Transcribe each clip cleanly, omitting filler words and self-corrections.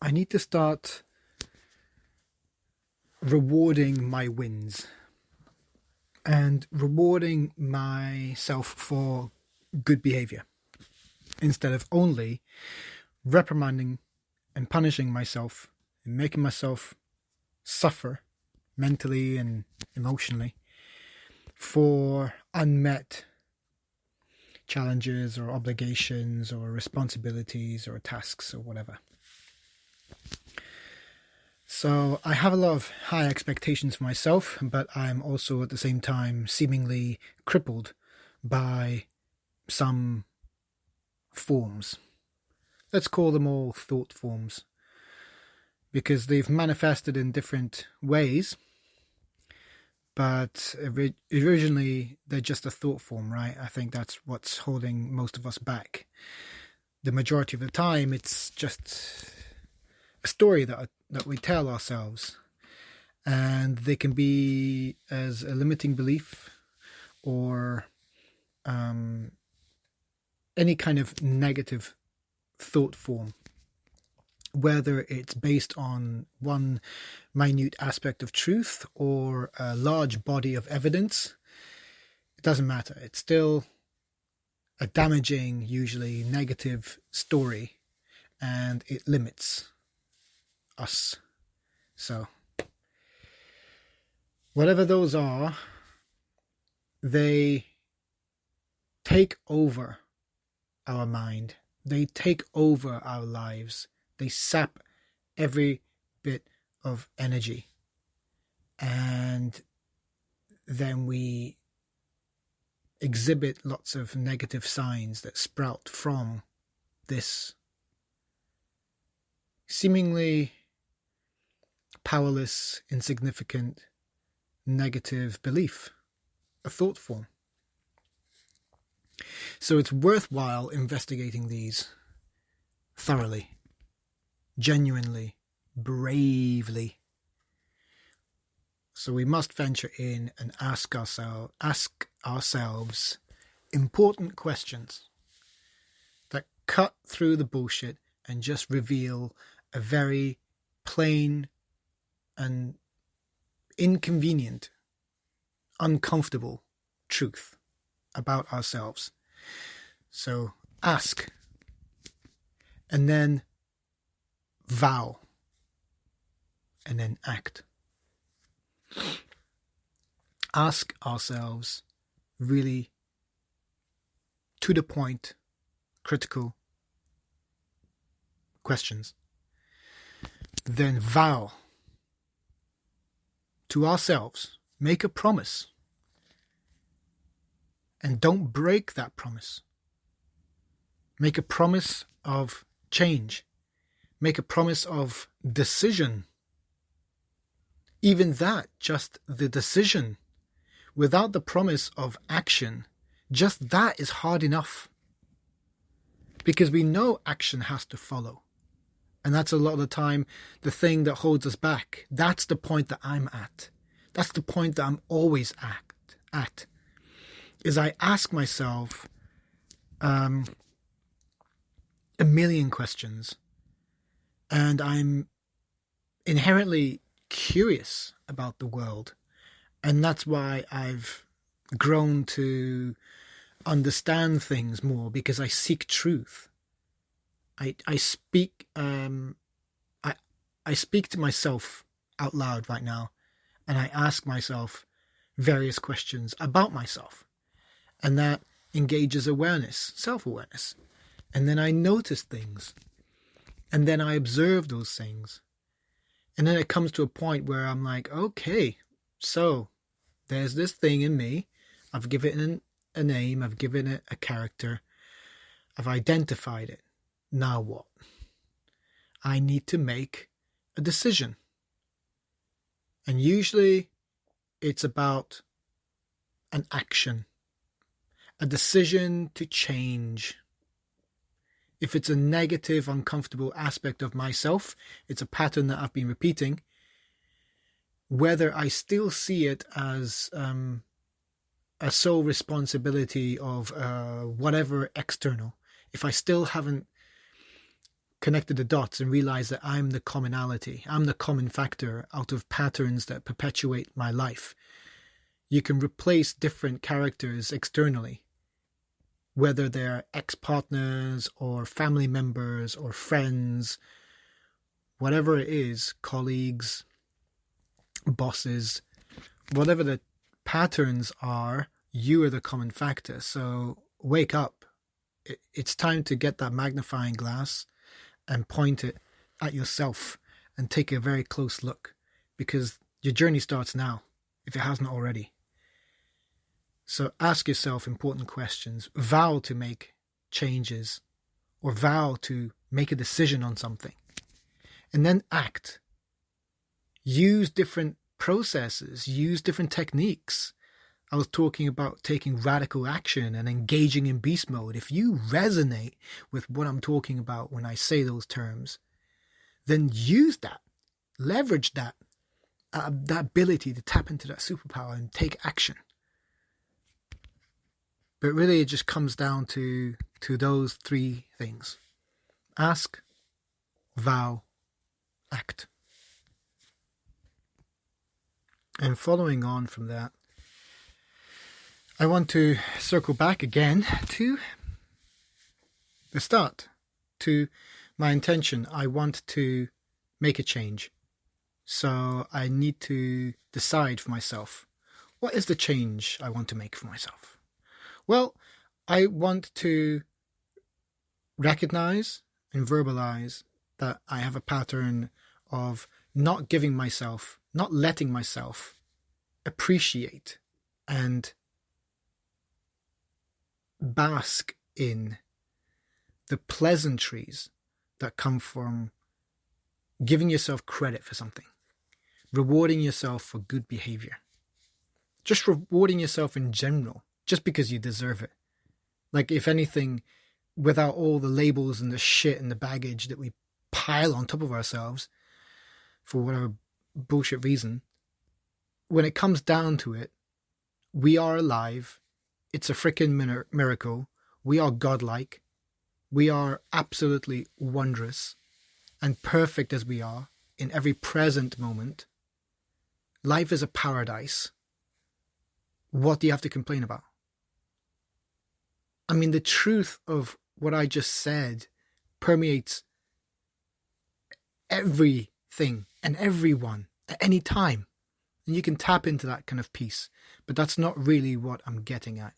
I need to start rewarding my wins and rewarding myself for good behavior instead of only reprimanding and punishing myself and making myself suffer mentally and emotionally for unmet challenges or obligations or responsibilities or tasks or whatever. So I have a lot of high expectations for myself, but I'm also at the same time seemingly crippled by some forms. Let's call them all thought forms, because they've manifested in different ways, but originally they're just a thought form, right? I think that's what's holding most of us back. The majority of the time, it's just a story that we tell ourselves, and they can be as a limiting belief or any kind of negative thought form, whether it's based on one minute aspect of truth or a large body of evidence. It doesn't matter. It's still a damaging, usually negative story, and it limits us. So whatever those are, they take over our mind. They take over our lives. They sap every bit of energy. And then we exhibit lots of negative signs that sprout from this seemingly powerless, insignificant, negative belief, a thought form. So it's worthwhile investigating these thoroughly, genuinely, bravely. So we must venture in and ask ourselves important questions that cut through the bullshit and just reveal a very plain and inconvenient, uncomfortable truth about ourselves. So ask, and then vow, and then act. Ask ourselves really to the point, critical questions. Then vow to ourselves, make a promise, and don't break that promise. Make a promise of change. Make a promise of decision. Even that, just the decision, without the promise of action, just that is hard enough. Because we know action has to follow. And that's a lot of the time the thing that holds us back. That's the point that I'm at. That's the point that I'm always at. Is I ask myself a million questions. And I'm inherently curious about the world. And that's why I've grown to understand things more, because I seek truth. I speak I speak to myself out loud right now, and I ask myself various questions about myself, and that engages awareness, self-awareness. And then I notice things, and then I observe those things, and then it comes to a point where I'm like, okay, so there's this thing in me. I've given it a name, I've given it a character, I've identified it. Now what? I need to make a decision. And usually it's about an action, a decision to change. If it's a negative, uncomfortable aspect of myself, it's a pattern that I've been repeating, whether I still see it as a sole responsibility of whatever external, if I still haven't connected the dots and realized that I'm the commonality. I'm the common factor out of patterns that perpetuate my life. You can replace different characters externally, whether they're ex-partners or family members or friends, whatever it is, colleagues, bosses, whatever the patterns are, you are the common factor. So wake up. It's time to get that magnifying glass and point it at yourself and take a very close look, because your journey starts now, if it hasn't already. So ask yourself important questions, vow to make changes, or vow to make a decision on something, and then act. Use different processes, use different techniques. I was talking about taking radical action and engaging in beast mode. If you resonate with what I'm talking about when I say those terms, then use that, leverage that ability to tap into that superpower and take action. But really it just comes down to those three things. Ask, vow, act. And following on from that, I want to circle back again to the start, to my intention. I want to make a change. So I need to decide for myself, what is the change I want to make for myself? Well, I want to recognize and verbalize that I have a pattern of not giving myself, not letting myself appreciate and bask in the pleasantries that come from giving yourself credit for something, rewarding yourself for good behavior, just rewarding yourself in general, just because you deserve it. Like, if anything, without all the labels and the shit and the baggage that we pile on top of ourselves for whatever bullshit reason, when it comes down to it, we are alive. It's a freaking miracle. We are godlike. We are absolutely wondrous and perfect as we are in every present moment. Life is a paradise. What do you have to complain about? I mean, the truth of what I just said permeates everything and everyone at any time. And you can tap into that kind of peace. But that's not really what I'm getting at.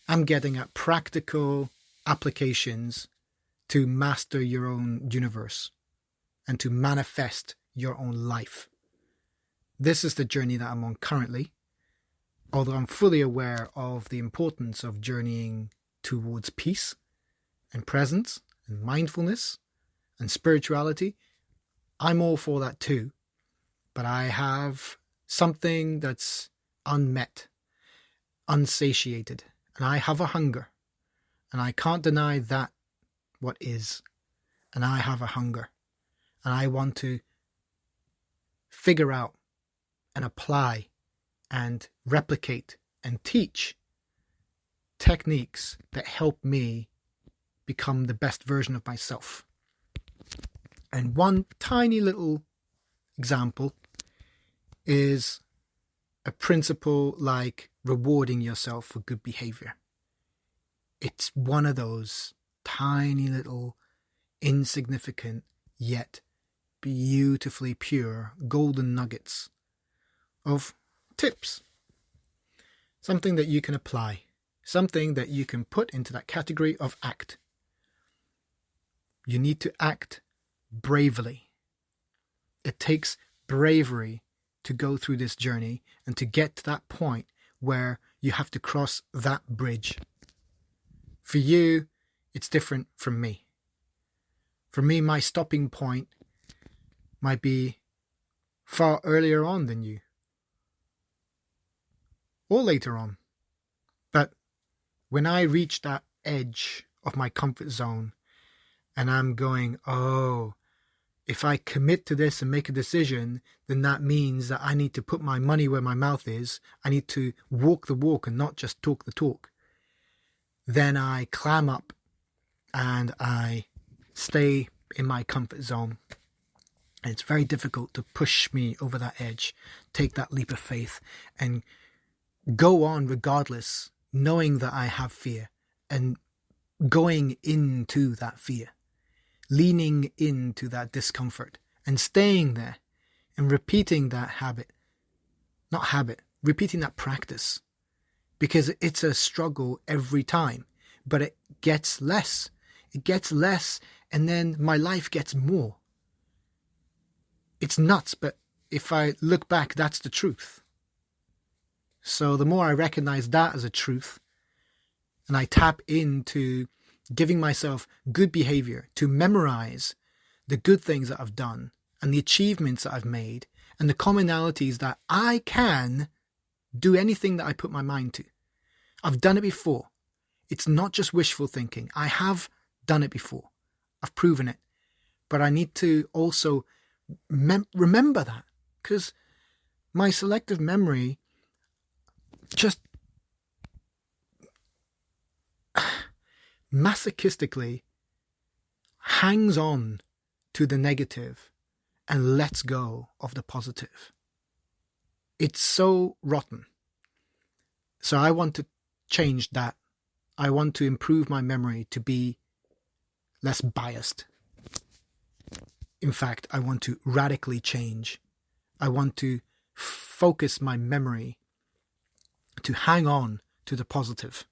I'm getting at practical applications to master your own universe and to manifest your own life. This is the journey that I'm on currently, although I'm fully aware of the importance of journeying towards peace and presence and mindfulness and spirituality. I'm all for that too, but I have something that's unmet, unsatiated, and I have a hunger, and I can't deny that what is, and I have a hunger, and I want to figure out and apply and replicate and teach techniques that help me become the best version of myself. And one tiny little example is a principle like rewarding yourself for good behavior. It's one of those tiny little, insignificant, yet beautifully pure golden nuggets of tips. Something that you can apply. Something that you can put into that category of act. You need to act bravely. It takes bravery to go through this journey and to get to that point where you have to cross that bridge. For you, it's different from me. For me, my stopping point might be far earlier on than you, or later on. But when I reach that edge of my comfort zone and I'm going, oh, if I commit to this and make a decision, then that means that I need to put my money where my mouth is. I need to walk the walk and not just talk the talk. Then I clam up and I stay in my comfort zone. And it's very difficult to push me over that edge, take that leap of faith, and go on regardless, knowing that I have fear, and going into that fear, leaning into that discomfort, and staying there, and repeating that repeating that practice. Because it's a struggle every time, but it gets less. It gets less, and then my life gets more. It's nuts, but if I look back, that's the truth. So the more I recognize that as a truth, and I tap into giving myself good behavior to memorize the good things that I've done and the achievements that I've made and the commonalities that I can do anything that I put my mind to. I've done it before. It's not just wishful thinking. I have done it before. I've proven it. But I need to also remember that, because my selective memory just masochistically hangs on to the negative and lets go of the positive. It's so rotten. So I want to change that. I want to improve my memory to be less biased. In fact, I want to radically change. I want to focus my memory to hang on to the positive.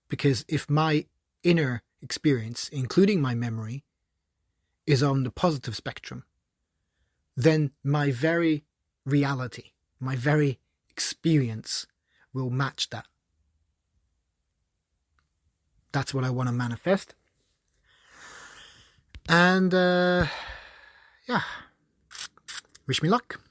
Because if my inner experience, including my memory, is on the positive spectrum, then my very reality, my very experience will match that. That's what I want to manifest. And, yeah, wish me luck.